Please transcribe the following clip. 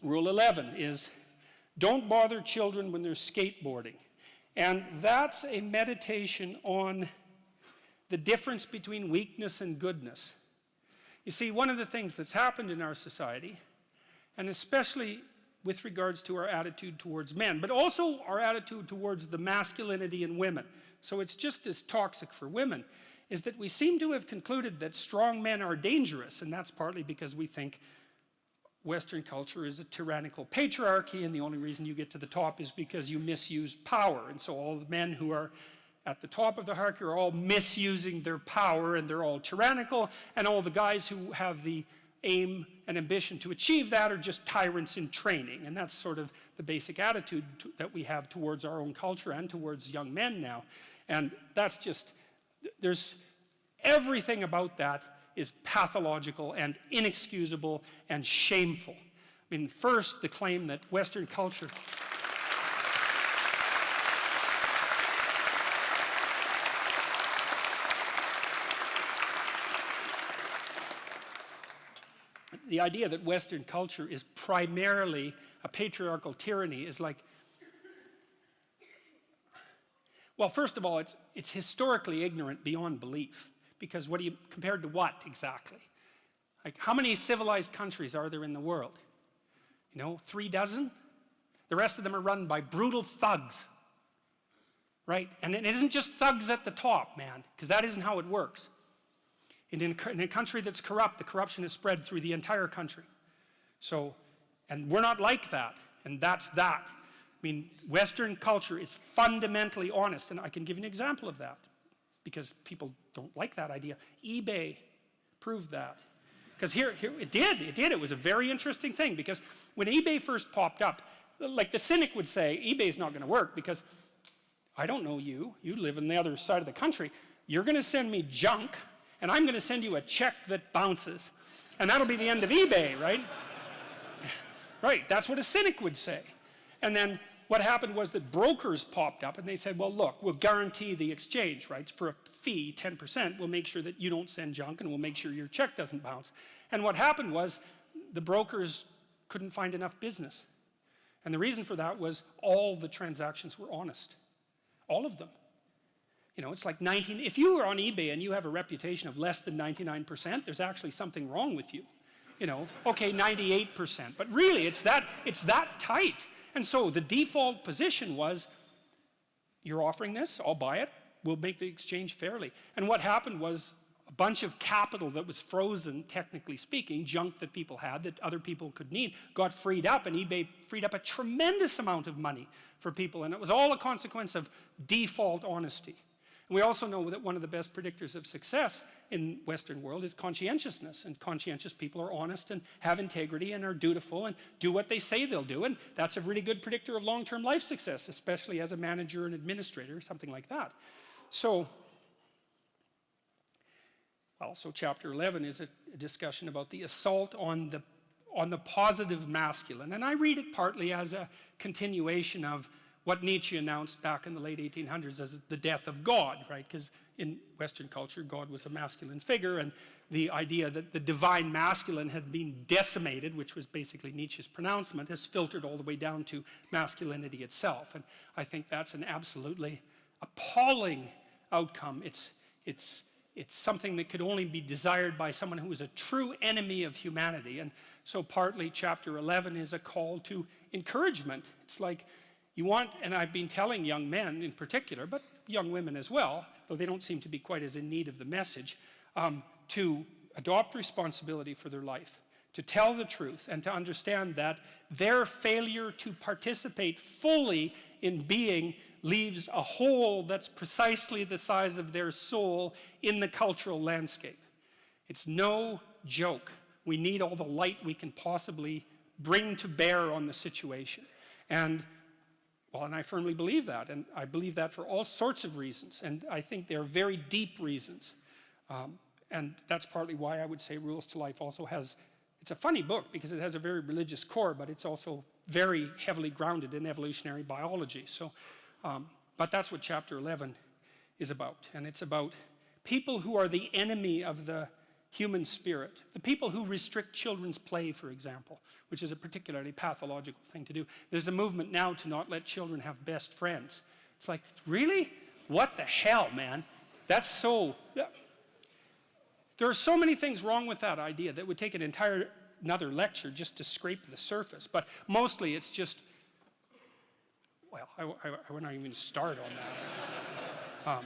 Rule 11 is, don't bother children when they're skateboarding. And that's a meditation on the difference between weakness and goodness. You see, one of the things that's happened in our society, and especially with regards to our attitude towards men, but also our attitude towards the masculinity in women, so it's just as toxic for women, is that we seem to have concluded that strong men are dangerous, and that's partly because we think Western culture is a tyrannical patriarchy, and the only reason you get to the top is because you misuse power. And so all the men who are at the top of the hierarchy are all misusing their power, and they're all tyrannical, and all the guys who have the aim and ambition to achieve that are just tyrants in training. And that's sort of the basic attitude that we have towards our own culture and towards young men now. And that's just, there's everything about that is pathological and inexcusable and shameful. I mean, first, the claim that Western culture... The idea that Western culture is primarily a patriarchal tyranny is like... Well, first of all, it's historically ignorant beyond belief. Because what do you, compared to what exactly? Like, how many civilized countries are there in the world? You know, 3 dozen? The rest of them are run by brutal thugs. Right? And it isn't just thugs at the top, man, because that isn't how it works. In a country that's corrupt, the corruption is spread through the entire country. So, and we're not like that, and that's that. I mean, Western culture is fundamentally honest, and I can give you an example of that, because people don't like that idea. eBay proved that. Because here it did. It was a very interesting thing, because when eBay first popped up, like the cynic would say, eBay's not going to work, because I don't know you. You live on the other side of the country. You're going to send me junk, and I'm going to send you a check that bounces. And that'll be the end of eBay, right? Right, that's what a cynic would say. And then what happened was that brokers popped up, and they said, well, look, we'll guarantee the exchange, right? For a fee, 10%, we'll make sure that you don't send junk, and we'll make sure your check doesn't bounce. And what happened was the brokers couldn't find enough business. And the reason for that was all the transactions were honest. All of them. You know, it's like if you were on eBay and you have a reputation of less than 99%, there's actually something wrong with you. You know, okay, 98%, but really it's that tight. And so the default position was, you're offering this, I'll buy it, we'll make the exchange fairly. And what happened was a bunch of capital that was frozen, technically speaking, junk that people had that other people could need, got freed up, and eBay freed up a tremendous amount of money for people, and it was all a consequence of default honesty. And we also know that one of the best predictors of success in Western world is conscientiousness, and conscientious people are honest and have integrity and are dutiful and do what they say they'll do, and that's a really good predictor of long-term life success, especially as a manager and administrator, something like that. So chapter 11 is a discussion about the assault on the positive masculine, and I read it partly as a continuation of what Nietzsche announced back in the late 1800s as the death of God, right? Because in Western culture, God was a masculine figure, and the idea that the divine masculine had been decimated, which was basically Nietzsche's pronouncement, has filtered all the way down to masculinity itself. And I think that's an absolutely appalling outcome. It's something that could only be desired by someone who is a true enemy of humanity. And so partly chapter 11 is a call to encouragement. It's like, you want, and I've been telling young men in particular, but young women as well, though they don't seem to be quite as in need of the message, to adopt responsibility for their life, to tell the truth, and to understand that their failure to participate fully in being leaves a hole that's precisely the size of their soul in the cultural landscape. It's no joke. We need all the light we can possibly bring to bear on the situation. And I firmly believe that, and I believe that for all sorts of reasons, and I think they're very deep reasons. And that's partly why I would say Rules to Life also has, it's a funny book because it has a very religious core, but it's also very heavily grounded in evolutionary biology. So, but that's what chapter 11 is about, and it's about people who are the enemy of the human spirit. The people who restrict children's play, for example, which is a particularly pathological thing to do. There's a movement now to not let children have best friends. It's like, really? What the hell, man? That's so... Yeah. There are so many things wrong with that idea that would take another lecture just to scrape the surface. But mostly it's just... Well, I wouldn't even start on that.